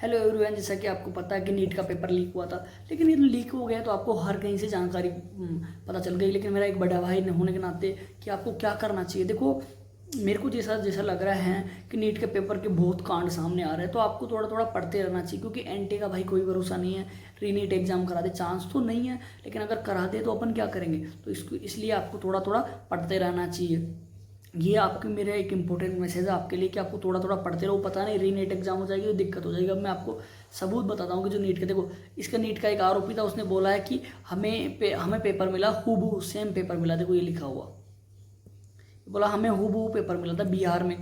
Hello everyone, जैसा कि आपको पता है कि नीट का पेपर लीक हुआ था। लेकिन ये लीक हो गया तो आपको हर कहीं से जानकारी पता चल गई। लेकिन मेरा एक बड़ा भाई होने के नाते कि आपको क्या करना चाहिए, देखो मेरे को जैसा जैसा लग रहा है कि नीट के पेपर के बहुत कांड सामने आ रहे हैं, तो आपको थोड़ा थोड़ा पढ़ते रहना चाहिए। क्योंकि एनटी का भाई कोई भरोसा नहीं है, रीनीट एग्जाम करा दे, चांस तो नहीं है, लेकिन अगर करा दे तो अपन क्या करेंगे। तो इसको इसलिए आपको थोड़ा थोड़ा पढ़ते रहना चाहिए। ये आपके मेरा एक इंपॉर्टेंट मैसेज है आपके लिए कि आपको थोड़ा थोड़ा पढ़ते रहो। पता नहीं री नीट एग्जाम हो जाएगी तो दिक्कत हो जाएगी। अब मैं आपको सबूत बताता हूँ कि जो नीट के, देखो इसका नीट का एक आरोपी था, उसने बोला है कि हमें पेपर मिला हूबहू सेम पेपर मिला। देखो ये लिखा हुआ, बोला हमें हूबहू पेपर मिला था बिहार में,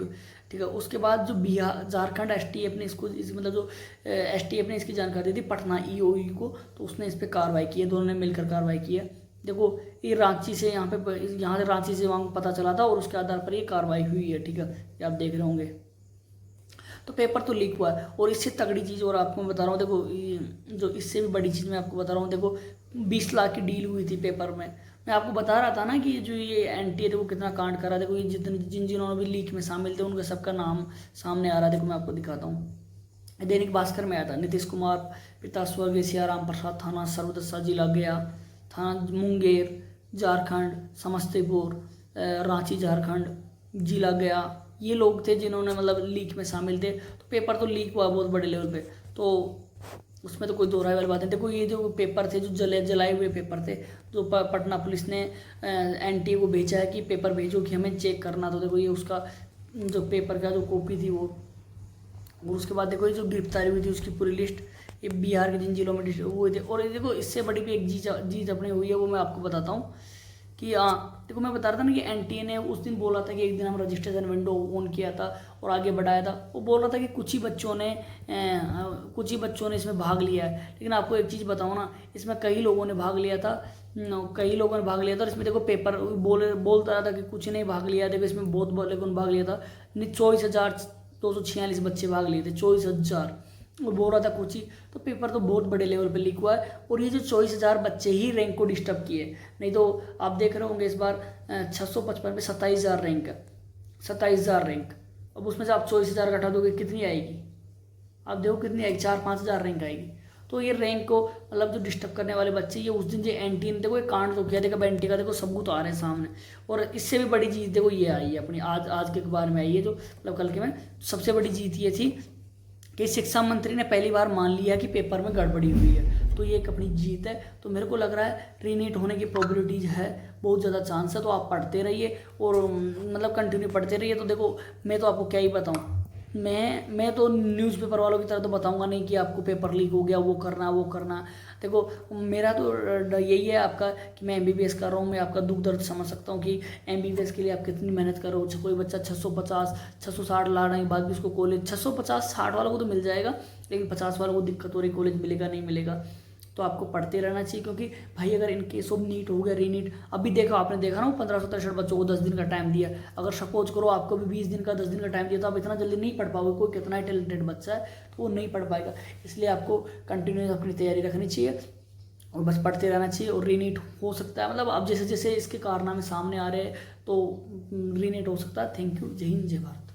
ठीक है। उसके बाद जो बिहार झारखंड एसटीएफ ने इसको मतलब जो एसटीएफ ने इसकी जानकारी दी थी पटना ईओई को, तो उसने इस पर कार्रवाई की है, दोनों ने मिलकर कार्रवाई की है। देखो ये रांची से यहाँ से रांची से वहाँ पता चला था और उसके आधार पर ये कार्रवाई हुई है, ठीक है। ये आप देख रहे होंगे। तो पेपर तो लीक हुआ है। और इससे तगड़ी चीज़ और आपको मैं बता रहा हूँ, देखो जो इससे भी बड़ी चीज़ मैं आपको बता रहा हूँ, देखो 20 लाख की डील हुई थी पेपर में। मैं आपको बता रहा था ना कि जो ये एनटी है देखो कितना कांड करा। देखो ये जिन्होंने भी लीक में शामिल थे उनका सबका नाम सामने आ रहा है। देखो मैं आपको दिखाता हूँ, दैनिक भास्कर में आया था। नीतीश कुमार पिता स्वर्गीय सियाराम प्रसाद, थाना सर्वदत्ता, जिला गया, थाना मुंगेर झारखंड, समस्तीपुर रांची झारखंड, जिला गया। ये लोग थे जिन्होंने मतलब लीक में शामिल थे। तो पेपर तो लीक हुआ बहुत बड़े लेवल पे, तो उसमें तो कोई दो राय वाली बात नहीं। देखो ये जो पेपर थे, जो जलाए हुए पेपर थे, जो पटना पुलिस ने एनटी को भेजा है कि पेपर भेजो कि हमें चेक करना। तो देखो ये उसका जो पेपर का जो कॉपी थी वो, और उसके बाद देखो ये जो गिरफ्तारी हुई थी उसकी पूरी लिस्ट, ये बिहार के जिन जिलों में हुए थे। और ये देखो इससे बड़ी भी एक जीत अपनी हुई है, वो मैं आपको बताता हूँ कि हाँ देखो मैं बता रहा था ना कि एनटीए ने उस दिन बोला था कि एक दिन हम रजिस्ट्रेशन विंडो ऑन किया था और आगे बढ़ाया था। वो बोल रहा था कि कुछ ही बच्चों ने इसमें भाग लिया है। लेकिन आपको एक चीज़ बताऊँ ना, इसमें कई लोगों ने भाग लिया था, और इसमें देखो पेपर बोलता रहा था कि कुछ नहीं भाग लिया। देखो इसमें बहुत लोगों ने भाग लिया था, 24,246 बच्चे भाग लिए थे, 24,000। और बोल रहा था कुछ ही। तो पेपर तो बहुत बड़े लेवल पे लीक हुआ है। और ये जो 24,000 बच्चे ही रैंक को डिस्टर्ब किए, नहीं तो आप देख रहे होंगे इस बार 655 पे 27,000 रैंक है, 27,000 रैंक। अब उसमें से आप 24,000 घटा दोगे कितनी आएगी, आप देखो कितनी आएगी, 4-5,000 रैंक आएगी। तो ये रैंक को मतलब जो डिस्टर्ब करने वाले बच्चे, ये उस दिन जो एनटी ने देखो ये कांड तो किया, देखो एनटी का देखो सबूत आ रहे हैं सामने। और इससे भी बड़ी चीज़ देखो ये आई है अपनी आज के अखबार में आई है, जो मतलब कल के में सबसे बड़ी जीत ये थी कि शिक्षा मंत्री ने पहली बार मान लिया कि पेपर में गड़बड़ी हुई है। तो ये एक अपनी जीत है। तो मेरे को लग रहा है रीनीट होने की प्रोबेबिलिटीज है, बहुत ज़्यादा चांस है। तो आप पढ़ते रहिए और मतलब कंटिन्यू पढ़ते रहिए। तो देखो मैं तो आपको क्या ही बताऊँ, मैं तो न्यूज़पेपर वालों की तरह तो बताऊंगा नहीं कि आपको पेपर लीक हो गया, वो करना। देखो मेरा तो यही है आपका कि मैं एमबीबीएस कर रहा हूँ, मैं आपका दुख दर्द समझ सकता हूँ कि एमबीबीएस के लिए आप कितनी मेहनत करो। कोई बच्चा 650 660 लाने के बाद भी उसको कॉलेज 650-60 वालों को तो मिल जाएगा, लेकिन 50 वालों को दिक्कत हो रही, कॉलेज मिलेगा नहीं मिलेगा। तो आपको पढ़ते रहना चाहिए। क्योंकि भाई अगर इन केस ऑफ नीट हो गया रीनीट, अभी देखो आपने देखा ना 1563 बच्चों को 10 दिन का टाइम दिया। अगर सपोज करो आपको भी 20 दिन का 10 दिन का टाइम दिया तो आप इतना जल्दी नहीं पढ़ पाओगे। कोई कितना ही टैलेंटेड बच्चा है तो वो नहीं पढ़ पाएगा। इसलिए आपको कंटिन्यूस अपनी तैयारी रखनी चाहिए और बस पढ़ते रहना चाहिए। और रीनीट हो सकता है, मतलब अब जैसे जैसे इसके कारनामे सामने आ रहे हैं तो रीनीट हो सकता है। थैंक यू, जय हिंद जय भारत।